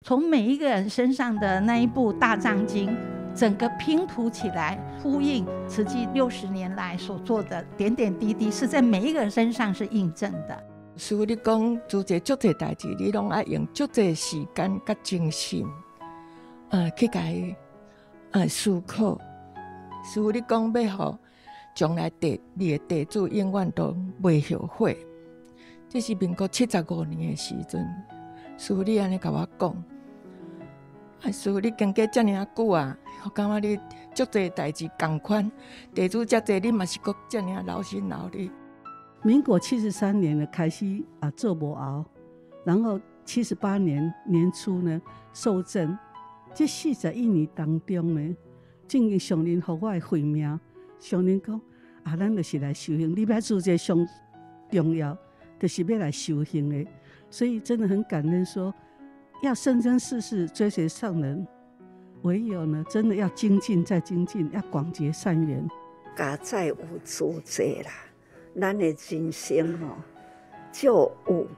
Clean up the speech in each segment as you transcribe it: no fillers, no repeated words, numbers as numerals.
从每一个人身上的那一部大藏经，整个拼图起来，呼应慈济60年来所做的点点滴滴，是在每一个人身上是印证的。师父，你讲做这足侪代志，你拢爱用足侪时间甲精神，去甲伊思考。师父，你讲要互将来你的地主永远都袂后悔。这是民国75年的时阵，师父你安尼甲我讲。师父，你经过遮尔久啊，我感觉你足侪代志同款，地主遮侪，你嘛是阁遮尔劳心劳力。民国73年呢开始做无熬，然后78年年初呢受赠，这41年当中呢，正经上人给我的慧命，上人讲咱就是来修行，你要做这上重要，就是要来修行的，所以真的很感恩说，要生生世世追随上人，唯有呢真的要精进再精进，要广结善缘。家在有主者啦。咱的人生就有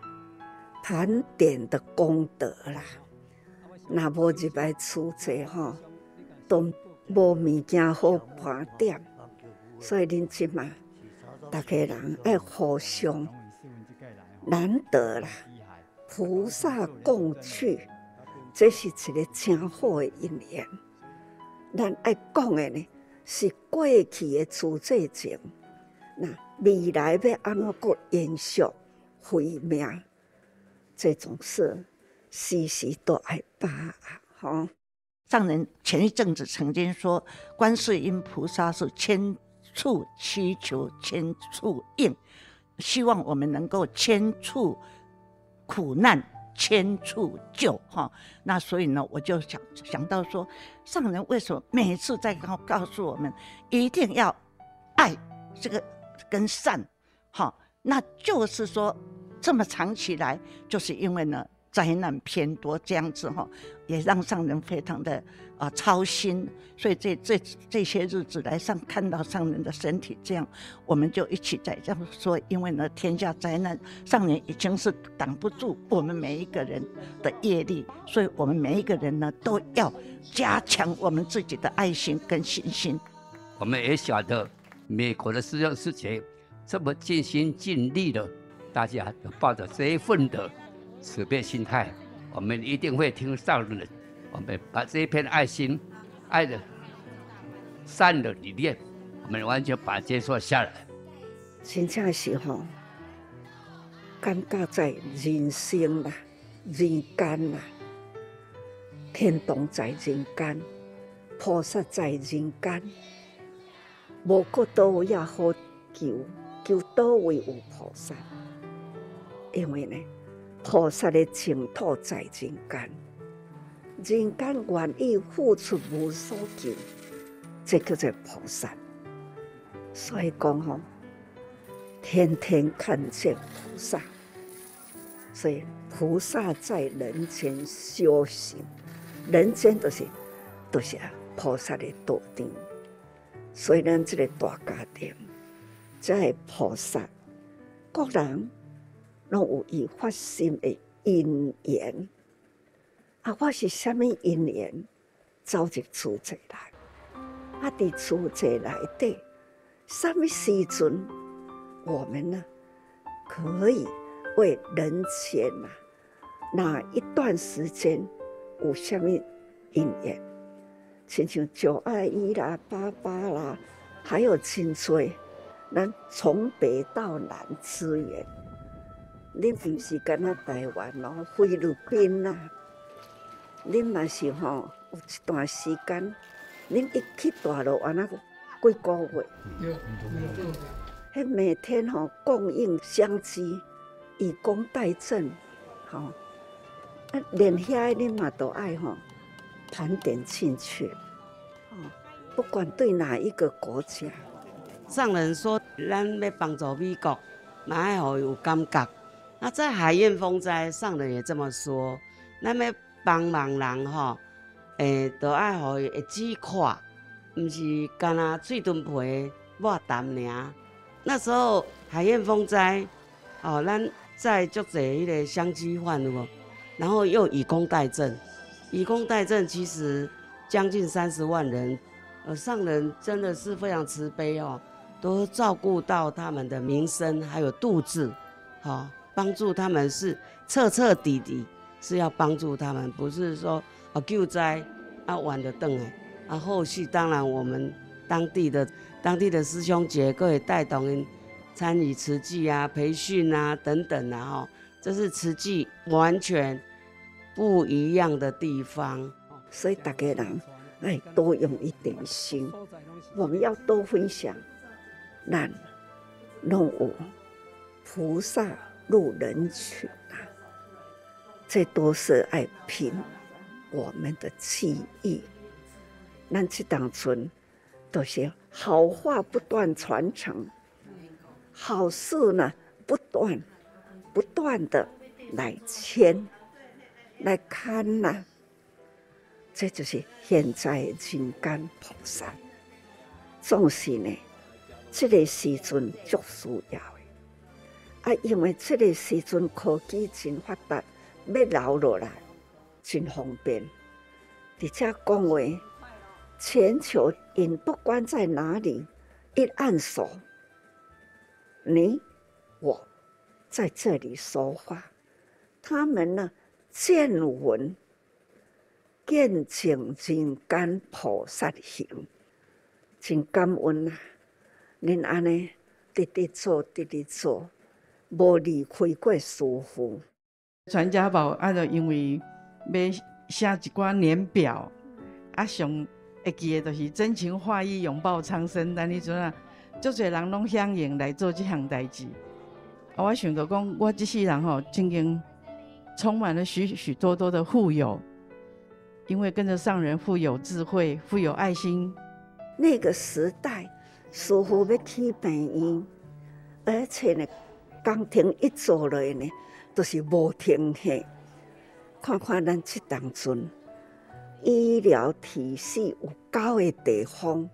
盘点的功德啦。若无入来出者都无物件好盘点。所以恁即马，大家人爱互相难得啦，菩萨共去，这是一个真好的因缘。咱爱讲的呢，是过去的自济情。那未来要安怎个延续慧命，这种事时时都爱把握。上人前一阵子曾经说，观世音菩萨是千处祈求千处应，希望我们能够千处苦难千处救那所以呢，我就想到说，上人为什么每次在告诉我们一定要爱这个跟善那就是说这么长期来，就是因为呢灾难偏多这样子也让上人非常的操心，所以这些日子来看到上人的身体这样，我们就一起在这样说，因为呢天下灾难，上人已经是挡不住我们每一个人的业力，所以我们每一个人呢都要加强我们自己的爱心跟信心。我们也晓得美国的事情这么尽心尽力的，大家都抱着这一份的慈悲心态，我们一定会听上人。我们把这一片爱心、爱的善的理念，我们完全把它接受下来。真正是感觉在人生啦、人间啦，天堂在人间，菩萨在人间，无个倒位也好求倒位有菩萨，因为呢，菩萨的净土在人间。人间愿意付出无所求，这叫做菩萨。所以讲天天看见菩萨，所以菩萨在人间修行，人间都是菩萨的道场。所以咱这个大家庭，这个菩萨，各人拢有伊发心的因缘。我是什么因缘走入厝济来？伫厝济内底，什么时阵我们呢可以为人前哪一段时间有什么因缘？亲像九21啦、88啦，还有真多，咱从北到南支援。恁不是干那台湾菲律宾啦。恁嘛是有一段时间，恁一去大陆安那几个月，迄每天供应相机，以工代赈，连遐恁嘛都爱盘点进去，不管对哪一个国家。上人说，咱要帮助美国，嘛爱互有感觉。那在海燕风灾，上人也这么说，咱要帮忙人都爱互伊会止渴，唔是干那水墩皮抹淡尔。那时候海燕风灾，咱在足侪迄个相机贩有无，然后又以工代赈，以工代赈，其实将近30万人，上人真的是非常慈悲哦，都照顾到他们的民生还有度日，帮助他们是彻彻底底是要帮助他们，不是说救灾晚的顿来后续当然我们当地的师兄姐可以带动人参与慈济培训等等这是慈济完全不一样的地方。所以大家人爱多用一点心，我们要多分享。咱拢有菩萨入人群这都是爱凭我们的记忆。咱这当村都是好话不断传承，好事呢不断的来牵来看这就是现在人间菩萨。总是呢，这个时阵足需要的因为这个时阵科技真发达，要留落来真方便。而且讲话，全球人不管在哪里，一按手，你我在这里说话，他们呢见闻见证人间菩萨行，真感恩恁安尼直直做，无离开过师父。传家宝就因为要写一寡年表，上会记的就是真情化意拥抱苍生，但迄阵足侪人拢响应来做这项代志。我想到讲，我这世人真经充满了许许多多的富有，因为跟着上人富有智慧，富有爱心。那个时代，师父要起病院，而且呢，工程一做落呢，都是无停歇。看看咱这当阵，医疗体系有够的地方，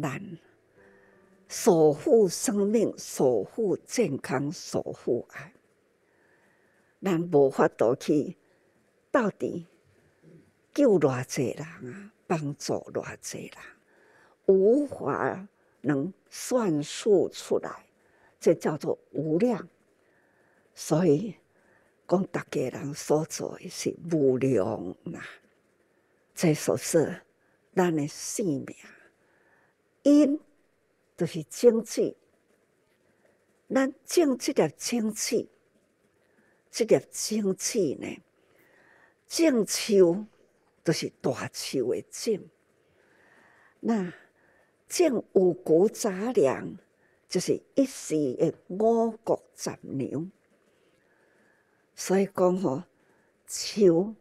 咱守护生命、守护健康、守护爱，咱无法度去到底救偌济人帮助偌济人，无法能算数出来，这叫做无量。所以讲，大家人所做的是无量这就是咱的生命。因就是经济，咱种这粒经济，呢，种树就是大树的种。那种五谷杂粮，就是一时的五谷杂粮。所以讲树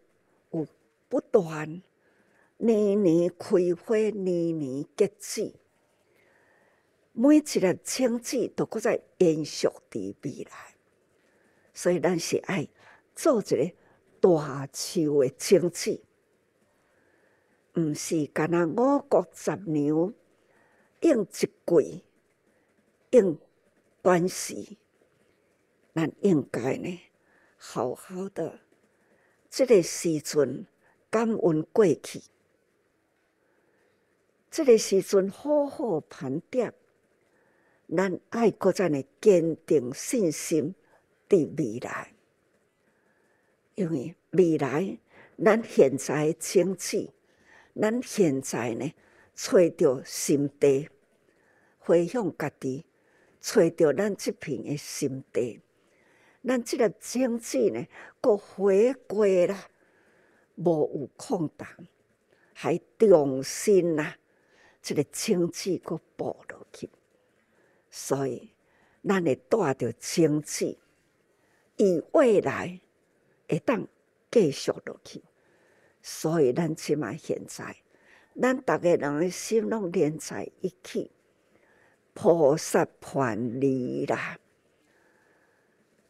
有不断年年开花，年年结籽。每一粒种子都搁在延续伫未来，所以咱是爱做一个大树的种子，毋是干那五谷杂粮用一季，用短时。咱应该呢，好好的这个时阵感恩过去，这个时阵好好盘点。咱爱搁再呢坚定信心伫未来，因为未来咱现在经济，咱现在呢找到心地，回向家己，找到咱这片的心地，咱这粒经济呢，搁回归啦，无有空档，还重新这个经济搁补落去。所以，咱会带着经济，以未来会当继续落去。所以，咱即马现在，咱逐个人的心拢连在一起，菩萨传理啦。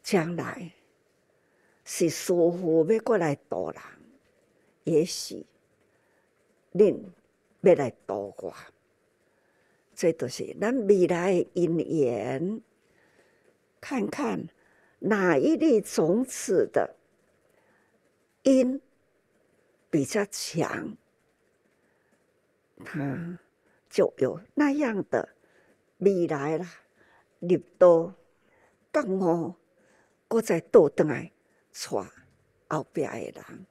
将来是师父要过来度人，也许恁要来度我。这都是咱未来的因缘，看看哪一粒种子的因比较强，他就有那样的未来啦，力度，觉悟，搁再倒转来带后壁的人。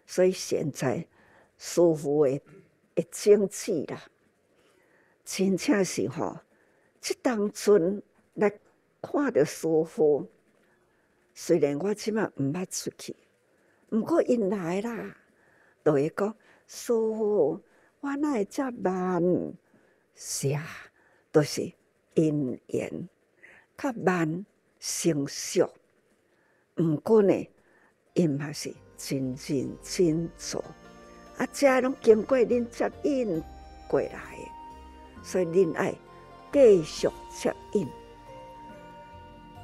所以现在师父的争气啦，真正是吼，即当阵来看到师父，虽然我即马毋捌出去，毋过因来啦，就会讲师父，我哪会遮慢？是啊，都是因缘较慢成熟。毋过呢，因嘛是真认真做，啊，遮拢经过恁接引过来的，所以恁爱继续接引，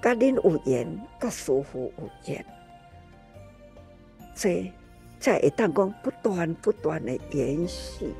甲恁有缘，甲师父有缘，这才会当讲不断的延续。